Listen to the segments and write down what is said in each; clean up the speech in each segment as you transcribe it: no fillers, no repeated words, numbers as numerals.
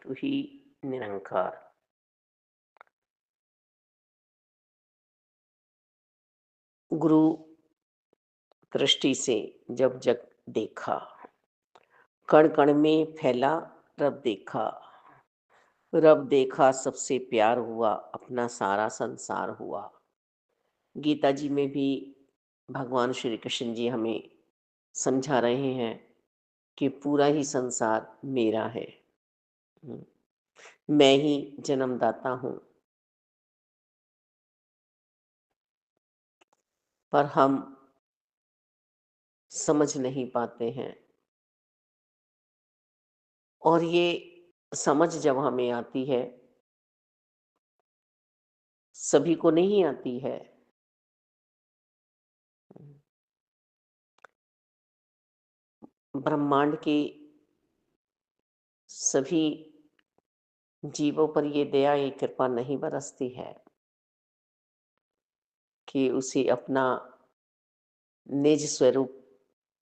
तू ही निरंकार। गुरु दृष्टि से जब जग देखा, कण कण में फैला रब देखा। रब देखा सबसे प्यार हुआ, अपना सारा संसार हुआ। गीता जी में भी भगवान श्री कृष्ण जी हमें समझा रहे हैं कि पूरा ही संसार मेरा है। हम्म, मैं ही जन्मदाता हूँ। पर हम समझ नहीं पाते हैं, और ये समझ जब हमें आती है, सभी को नहीं आती है। ब्रह्मांड के सभी जीवों पर ये दया, ये कृपा नहीं बरसती है कि उसे अपना निज स्वरूप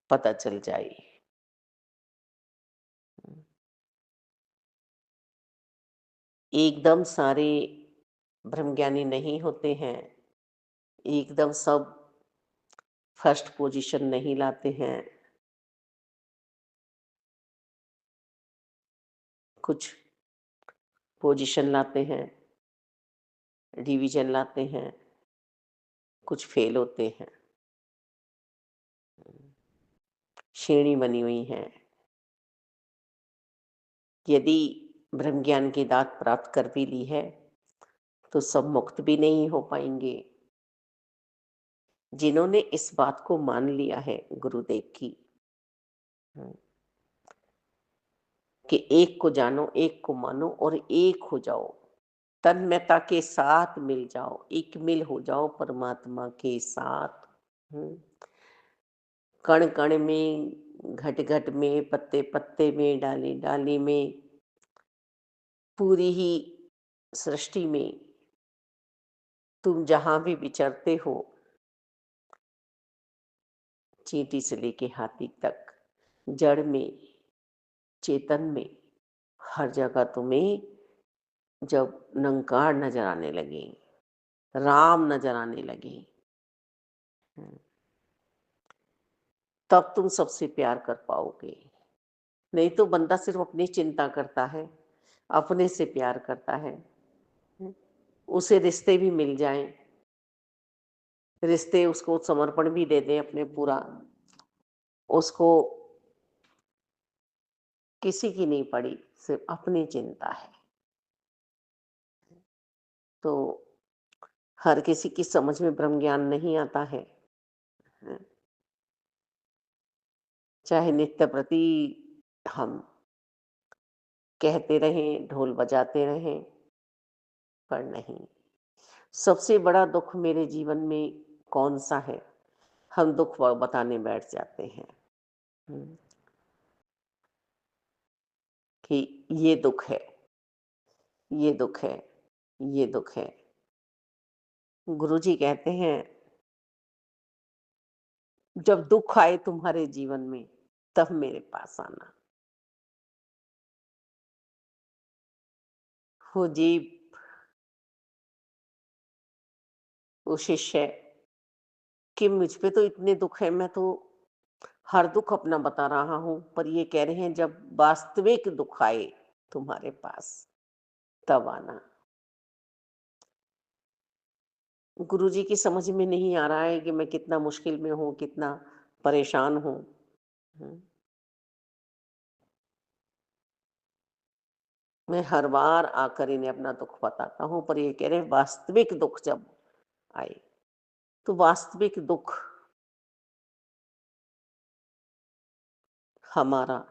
पता चल जाए। एकदम सारे ब्रह्मज्ञानी नहीं होते हैं, एकदम सब फर्स्ट पोजीशन नहीं लाते हैं। कुछ पोजीशन लाते हैं, डिवीजन लाते हैं, कुछ फेल होते हैं। श्रेणी बनी हुई है। यदि ब्रह्म ज्ञान की दात प्राप्त कर भी ली है, तो सब मुक्त भी नहीं हो पाएंगे। जिन्होंने इस बात को मान लिया है गुरुदेव की, हम्म, कि एक को जानो, एक को मानो और एक हो जाओ, तन्मयता के साथ मिल जाओ, एक मिल हो जाओ परमात्मा के साथ। हम्म, कण कण में, घट घट में, पत्ते पत्ते में, डाली डाली में, पूरी ही सृष्टि में तुम जहां भी विचरते हो, चींटी से लेके हाथी तक, जड़ में, चेतन में, हर जगह तुम्हें जब निरंकार नजर आने लगे, राम नजर आने लगे, तब तुम सबसे प्यार कर पाओगे। नहीं तो बंदा सिर्फ अपनी चिंता करता है, अपने से प्यार करता है। उसे रिश्ते भी मिल जाएं, रिश्ते उसको समर्पण भी दे दें अपने पूरा, उसको किसी की नहीं पड़ी, सिर्फ अपनी चिंता है। तो हर किसी की समझ में ब्रह्म ज्ञान नहीं आता है। चाहे नित्य प्रति हम कहते रहें, ढोल बजाते रहें, पर नहीं। सबसे बड़ा दुख मेरे जीवन में कौन सा है, हम दुख बताने बैठ जाते हैं। हम्म, कि ये दुख है, ये दुख है, ये दुख है। गुरुजी कहते हैं, जब दुख आए तुम्हारे जीवन में, तब मेरे पास आना। वो जीव, वो शिष्य, कि मुझ पे तो इतने दुख है, मैं तो हर दुख अपना बता रहा हूं, पर ये कह रहे हैं जब वास्तविक दुख आए तुम्हारे पास, तब आना। गुरुजी की समझ में नहीं आ रहा है कि मैं कितना मुश्किल में हूँ, कितना परेशान हूँ। हम्म, मैं हर बार आकर इन्हें अपना दुख बताता हूँ, पर ये कह रहे हैं वास्तविक दुख जब आए, तो वास्तविक दुख हमारा,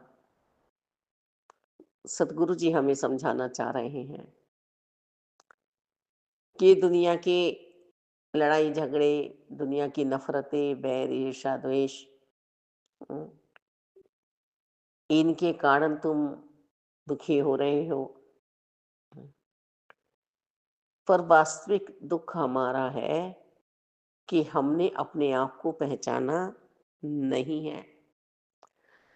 सदगुरु जी हमें समझाना चाह रहे हैं कि दुनिया के लड़ाई झगड़े, दुनिया की नफरतें, बैर, ईर्ष्या, द्वेष, हम्म, इनके कारण तुम दुखी हो रहे हो। पर वास्तविक दुख हमारा है कि हमने अपने आप को पहचाना नहीं है।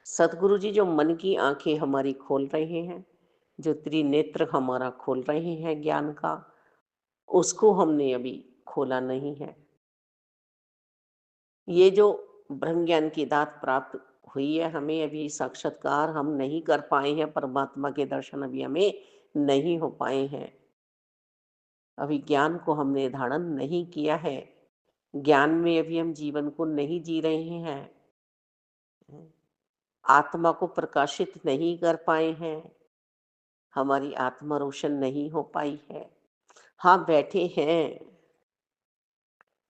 सतगुरु जी जो मन की आंखें हमारी खोल रहे हैं, जो त्रिनेत्र हमारा खोल रहे हैं ज्ञान का, उसको हमने अभी खोला नहीं है। ये जो ब्रह्म ज्ञान की दात प्राप्त हुई है, हमें अभी साक्षात्कार हम नहीं कर पाए हैं, परमात्मा के दर्शन अभी हमें नहीं हो पाए हैं। अभी ज्ञान को हमने धारण नहीं किया है। ज्ञान में अभी हम जीवन को नहीं जी रहे हैं। आत्मा को प्रकाशित नहीं कर पाए हैं। हमारी आत्मा रोशन नहीं हो पाई है। हाँ, बैठे हैं,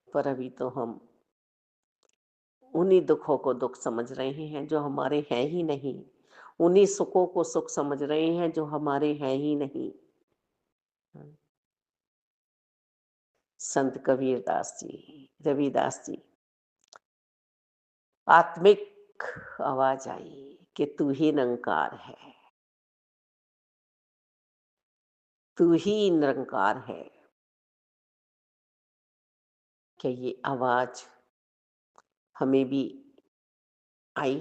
पर अभी तो हम उन्हीं दुखों को दुख समझ रहे हैं जो हमारे हैं ही नहीं। उन्हीं सुखों को सुख समझ रहे हैं जो हमारे हैं ही नहीं। संत कबीरदास जी, रविदास जी, आत्मिक आवाज आई कि तू ही निरंकार है, तू ही निरंकार है। क्या ये आवाज हमें भी आई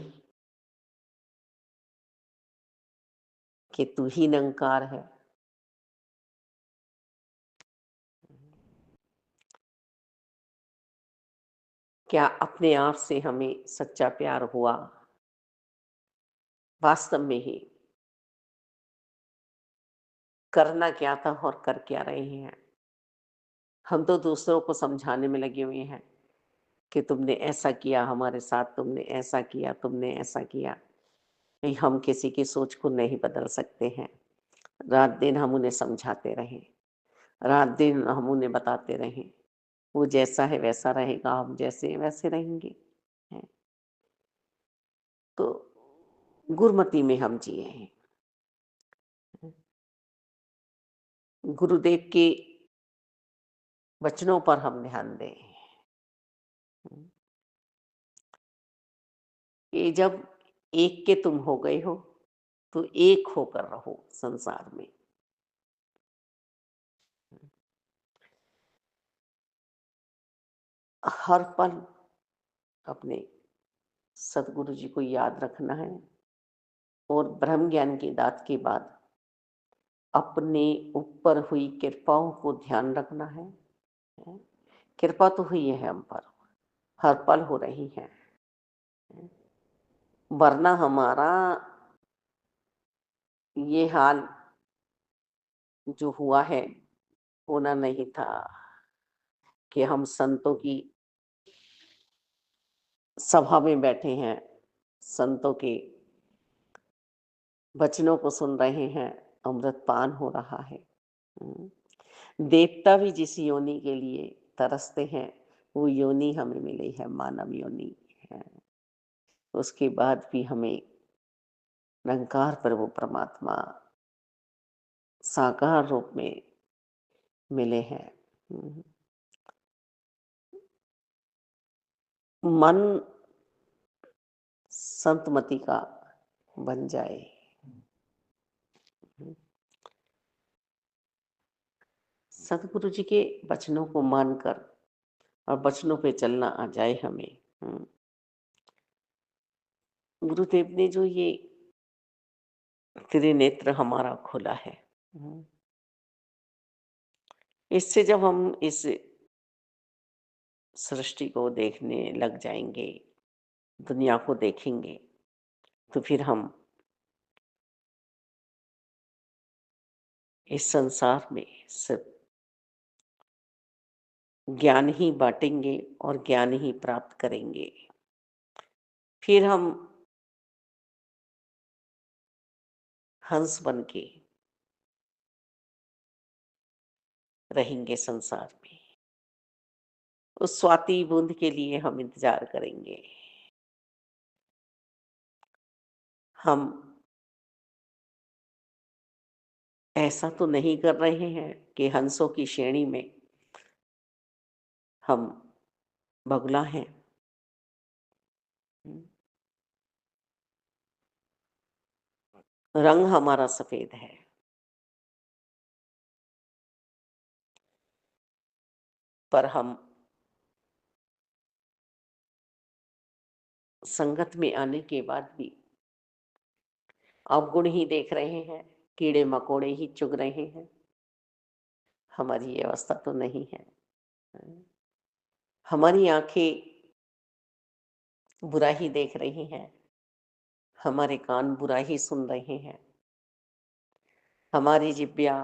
कि तू ही निरंकार है? क्या अपने आप से हमें सच्चा प्यार हुआ? वास्तव में ही करना क्या था और कर क्या रहे हैं? हम तो दूसरों को समझाने में लगे हुए हैं कि तुमने ऐसा किया हमारे साथ, तुमने ऐसा किया, तुमने ऐसा किया। नहीं, हम किसी की सोच को नहीं बदल सकते हैं। रात दिन हम उन्हें समझाते रहें, रात दिन हम उन्हें बताते रहें, वो जैसा है वैसा रहेगा, हम जैसे हैं वैसे रहेंगे। हैं। तो गुरमति में हम जिए हैं। गुरुदेव के वचनों पर हम ध्यान दें कि जब एक के तुम हो गए हो, तो एक होकर रहो संसार में। हर पल अपने सदगुरु जी को याद रखना है और ब्रह्म ज्ञान की दात के बाद अपने ऊपर हुई कृपाओं को ध्यान रखना है। कृपा तो हुई है हम पर, हर पल हो रही है, वरना हमारा ये हाल जो हुआ है होना नहीं था कि हम संतों की सभा में बैठे हैं, संतों के वचनों को सुन रहे हैं, अमृत पान हो रहा है। देवता भी जिस योनि के लिए तरसते हैं, वो योनि हमें मिली है, मानव योनि है। उसके बाद भी हमें निरंकार प्रभु परमात्मा साकार रूप में मिले हैं। मन संतमति का बन जाए, सतगुरु जी के वचनों को मानकर और वचनों पे चलना आ जाए हमें। गुरुदेव ने जो ये त्रिनेत्र हमारा खोला है, इससे जब हम इस सृष्टि को देखने लग जाएंगे, दुनिया को देखेंगे, तो फिर हम इस संसार में सिर्फ ज्ञान ही बांटेंगे और ज्ञान ही प्राप्त करेंगे। फिर हम हंस बन के रहेंगे संसार में। उस स्वाति बूंद के लिए हम इंतजार करेंगे। हम ऐसा तो नहीं कर रहे हैं कि हंसों की श्रेणी में हम बगुला हैं। रंग हमारा सफेद है, पर हम संगत में आने के बाद भी अवगुण ही देख रहे हैं। कीड़े मकोड़े ही चुग रहे हैं। हमारी ये अवस्था तो नहीं है। हमारी आंखें बुरा ही देख रही हैं, हमारे कान बुरा ही सुन रहे हैं, हमारी जिब्या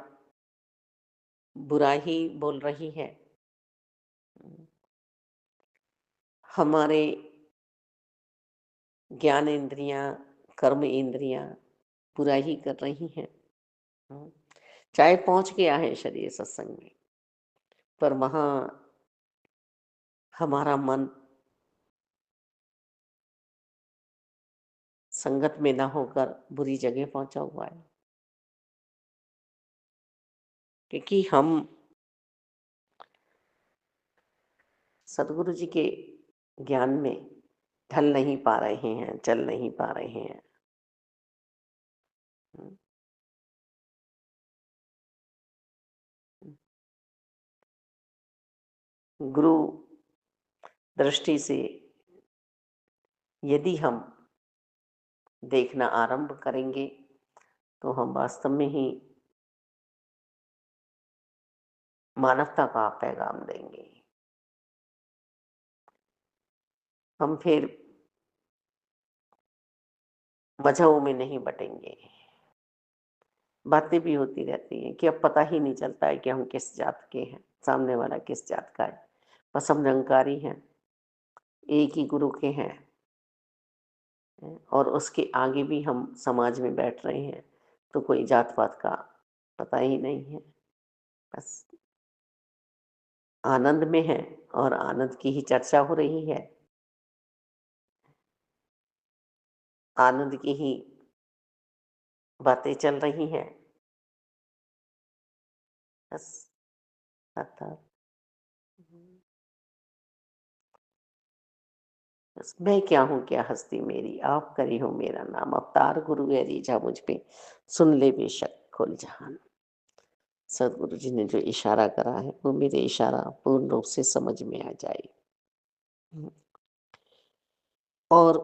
बुरा ही बोल रही है, हमारे ज्ञान इंद्रियां, कर्म इंद्रियां बुरा ही कर रही हैं। चाहे पहुंच गया है शरीर सत्संग में, पर वहां हमारा मन संगत में ना होकर बुरी जगह पहुंचा हुआ है, क्योंकि हम सदगुरु जी के ज्ञान में ढल नहीं पा रहे हैं, चल नहीं पा रहे हैं। गुरु दृष्टि से यदि हम देखना आरंभ करेंगे तो हम वास्तव में ही मानवता का पैगाम देंगे। हम फिर मजहबों में नहीं बटेंगे। बातें भी होती रहती हैं कि अब पता ही नहीं चलता है कि हम किस जात के हैं, सामने वाला किस जात का है। बस हम निरंकारी हैं, एक ही गुरु के हैं, और उसके आगे भी हम समाज में बैठ रहे हैं तो कोई जात पात का पता ही नहीं है। बस आनंद में है और आनंद की ही चर्चा हो रही है, आनंद की ही बातें चल रही हैं। बस अर्थात बस मैं क्या हूँ, क्या हस्ती मेरी, आप करी हो मेरा नाम, अवतार गुरु है रीझा मुझ पे, सुन ले बेशक खुल जहान। सदगुरु जी ने जो इशारा करा है वो मेरे इशारा पूर्ण रूप से समझ में आ जाए। और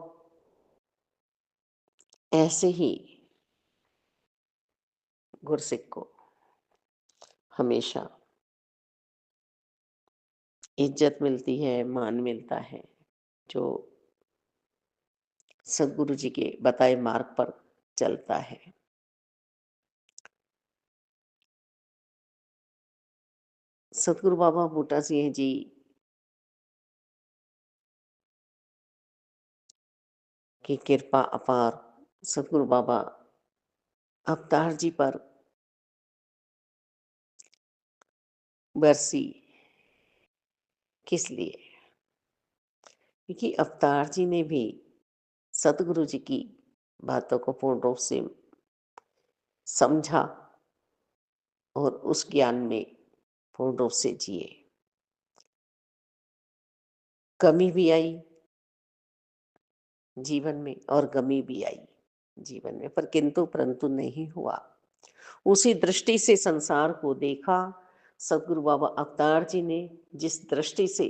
ऐसे ही गुरसिक को हमेशा इज्जत मिलती है, मान मिलता है, जो सदगुरु जी के बताए मार्ग पर चलता है। सतगुरु बाबा बूटा सिंह जी की कृपा अपार, सतगुरु बाबा अवतार जी पर बरसी। किस लिए? क्योंकि अवतार जी ने भी सतगुरु जी की बातों को पूर्ण रूप से समझा और उस ज्ञान में पूर्ण रूप से जिए। कमी भी आई जीवन में और गमी भी आई जीवन में, पर किंतु परंतु नहीं हुआ। उसी दृष्टि से संसार को देखा सदगुरु बाबा अवतार जी ने। जिस दृष्टि से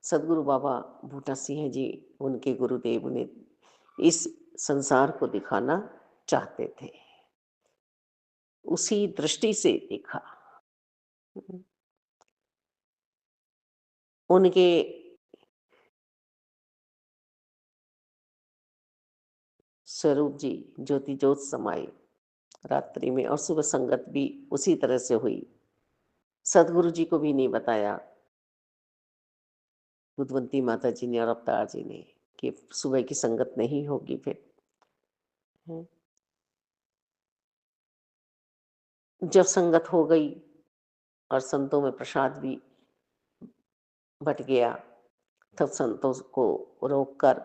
सदगुरु बाबा बूटा सिंह जी, उनके गुरुदेव ने इस संसार को दिखाना चाहते थे, उसी दृष्टि से देखा। उनके स्वरूप जी ज्योति ज्योत समाई रात्रि में, और सुबह संगत भी उसी तरह से हुई। सदगुरु जी को भी नहीं बताया बुद्धवंती माता जी ने और अवतार जी ने कि सुबह की संगत नहीं होगी फिर। जब संगत हो गई और संतों में प्रसाद भी बट गया, तब संतों को रोककर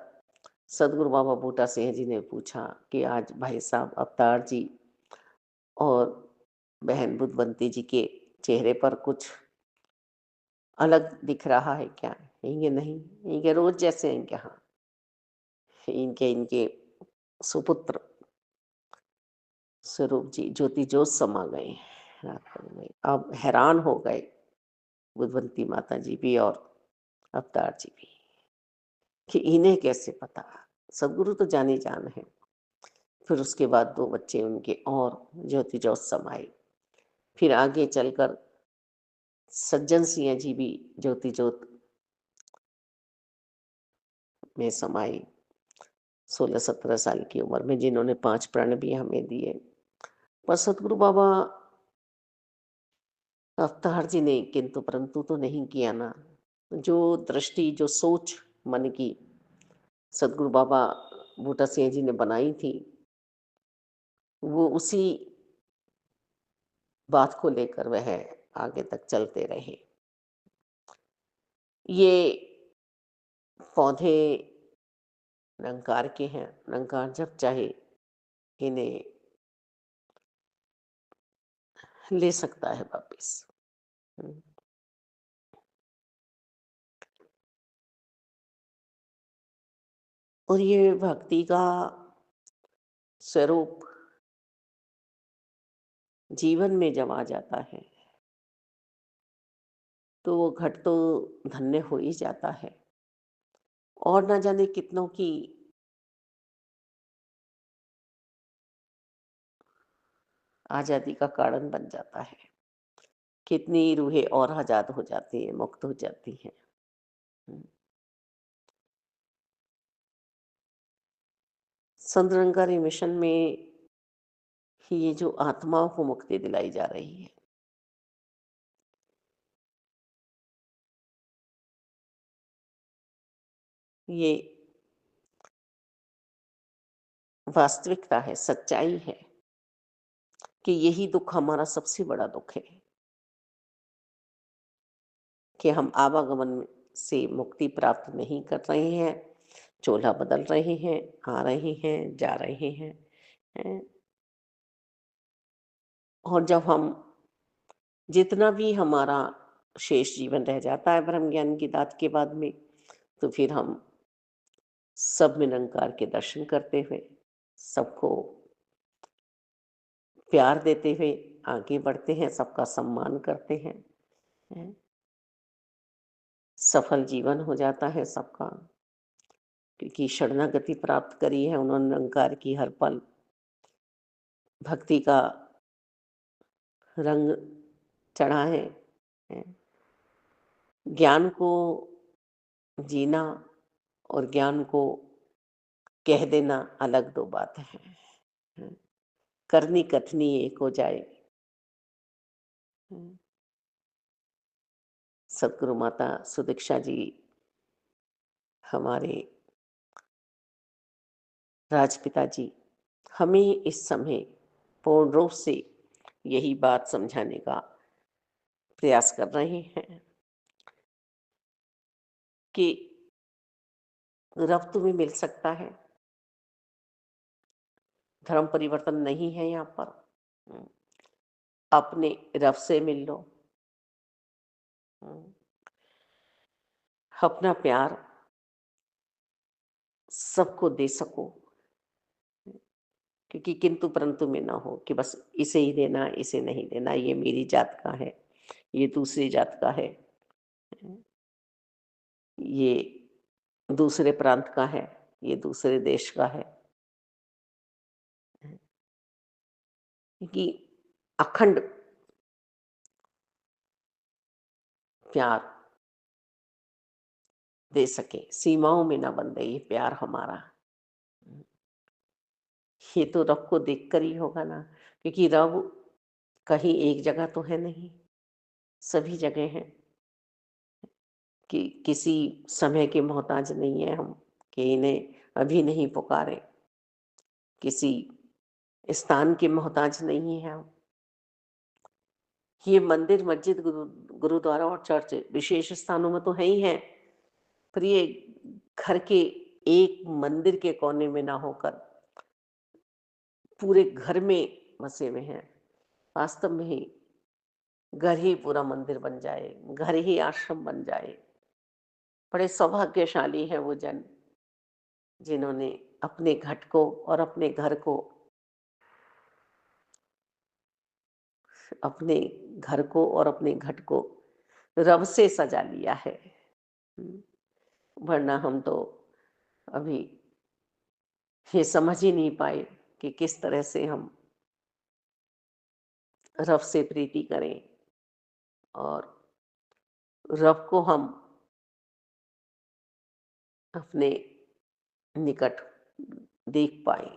सदगुरु बाबा बूटा सिंह जी ने पूछा कि आज भाई साहब अवतार जी और बहन बुद्धवंती जी के चेहरे पर कुछ अलग दिख रहा है क्या? इनके नहीं, इनके रोज जैसे हैं क्या? हाँ, इनके इनके सुपुत्र स्वरूप जी ज्योति ज्योत समा गए रात में। अब हैरान हो गए बुद्धवंती माता जी भी और अवतार जी भी कि इन्हें कैसे पता। सदगुरु तो जाने जान है फिर उसके बाद 2 बच्चे उनके और ज्योति ज्योत समाए। फिर आगे चलकर सज्जन सिंह जी भी ज्योति ज्योत में समाए 16-17 साल की उम्र में, जिन्होंने 5 प्रण भी हमें दिए। पर सतगुरु बाबा अवतार जी ने किंतु परंतु तो नहीं किया ना। जो दृष्टि, जो सोच मन की सतगुरु बाबा बूटा सिंह जी ने बनाई थी, वो उसी बात को लेकर वह आगे तक चलते रहे। ये पौधे निरंकार के हैं, निरंकार जब चाहे इन्हें ले सकता है वापिस। और ये भक्ति का स्वरूप जीवन में जब आ जाता है तो वो घट तो धन्य हो ही जाता है, और ना जाने कितनों की आजादी का कारण बन जाता है। कितनी रूहें और आजाद हो जाती हैं, मुक्त हो जाती हैं। संत निरंकारी मिशन में ये जो आत्माओं को मुक्ति दिलाई जा रही है, ये वास्तविकता है, सच्चाई है कि यही दुख हमारा सबसे बड़ा दुख है कि हम आवागमन से मुक्ति प्राप्त नहीं कर रहे हैं, चोला बदल रहे हैं, आ रहे हैं, जा रहे हैं, हैं? और जब हम जितना भी हमारा शेष जीवन रह जाता है ब्रह्म ज्ञान की दात के बाद में, तो फिर हम सब में निरंकार के दर्शन करते हुए, सबको प्यार देते हुए आगे बढ़ते हैं, सबका सम्मान करते हैं, हैं? सफल जीवन हो जाता है सबका, क्योंकि शरणागति प्राप्त करी है उन्होंने निरंकार की, हर पल भक्ति का रंग चढ़ा है। हैं? ज्ञान को जीना और ज्ञान को कह देना अलग दो बात है। हैं? करनी कथनी एक हो जाए। हैं? सतगुरु माता सुदीक्षा जी हमारे राजपिता जी हमें इस समय पूर्ण रूप से यही बात समझाने का प्रयास कर रहे हैं कि रब तुम्हें मिल सकता है, धर्म परिवर्तन नहीं है यहाँ पर। हम्म, अपने रब से मिल लो, हम्म, अपना प्यार सबको दे सको, क्योंकि किंतु परंतु में ना हो कि बस इसे ही देना, इसे नहीं देना, ये मेरी जात का है, ये दूसरी जात का है, ये दूसरे प्रांत का है, ये दूसरे देश का है। कि अखंड प्यार दे सके, सीमाओं में ना बंधे ये प्यार हमारा। ये तो रब को देखकर ही होगा ना, क्योंकि रब कहीं एक जगह तो है नहीं, सभी जगह है। कि किसी समय के मोहताज नहीं है हम कि इन्हें अभी नहीं पुकारे, किसी स्थान के मोहताज नहीं है हम। ये मंदिर, मस्जिद, गुरुद्वारा और चर्च विशेष स्थानों में तो है ही है, पर ये घर के एक मंदिर के कोने में ना होकर पूरे घर में बसे हुए हैं। वास्तव में ही घर ही पूरा मंदिर बन जाए, घर ही आश्रम बन जाए। बड़े सौभाग्यशाली हैं वो जन जिन्होंने अपने घट को और अपने घर को, अपने घर को और अपने घट को रब से सजा लिया है। वरना हम तो अभी ये समझ ही नहीं पाए कि किस तरह से हम रब से प्रीति करें और रब को हम अपने निकट देख पाए।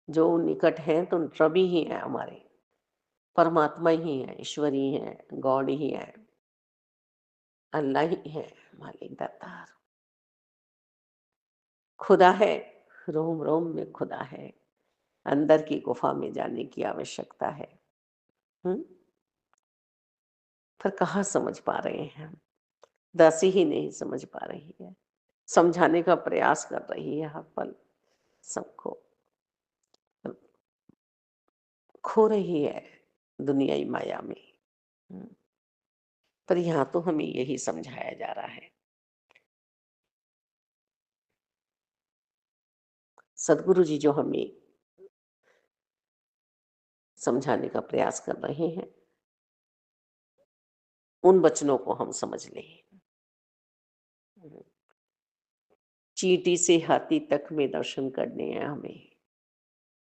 जो निकट हैं तो रब ही हैं हमारे, परमात्मा ही है, ईश्वर ही है, गॉड ही है, अल्लाह ही है, मालिक दातार खुदा है। रोम रोम में खुदा है। अंदर की गुफा में जाने की आवश्यकता है। हम्म पर कहाँ समझ पा रहे हैं हम। दासी ही नहीं समझ पा रही है, समझाने का प्रयास कर रही है हर पल सबको, खो रही है दुनियाई माया में। हम्म, पर यहाँ तो हमें यही समझाया जा रहा है। सदगुरु जी जो हमें समझाने का प्रयास कर रहे हैं, उन वचनों को हम समझ लें। चींटी से हाथी तक में दर्शन करने हैं हमें,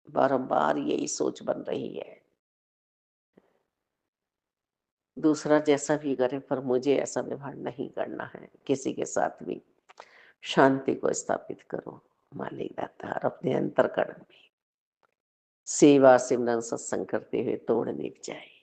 बारंबार यही सोच बन रही है। दूसरा जैसा भी करे पर मुझे ऐसा व्यवहार नहीं करना है किसी के साथ भी। शांति को स्थापित करो मालिक दातार अपने अंतर्करण में। सेवा सिमरन सत्संग करते हुए तोड़ निभ जाए।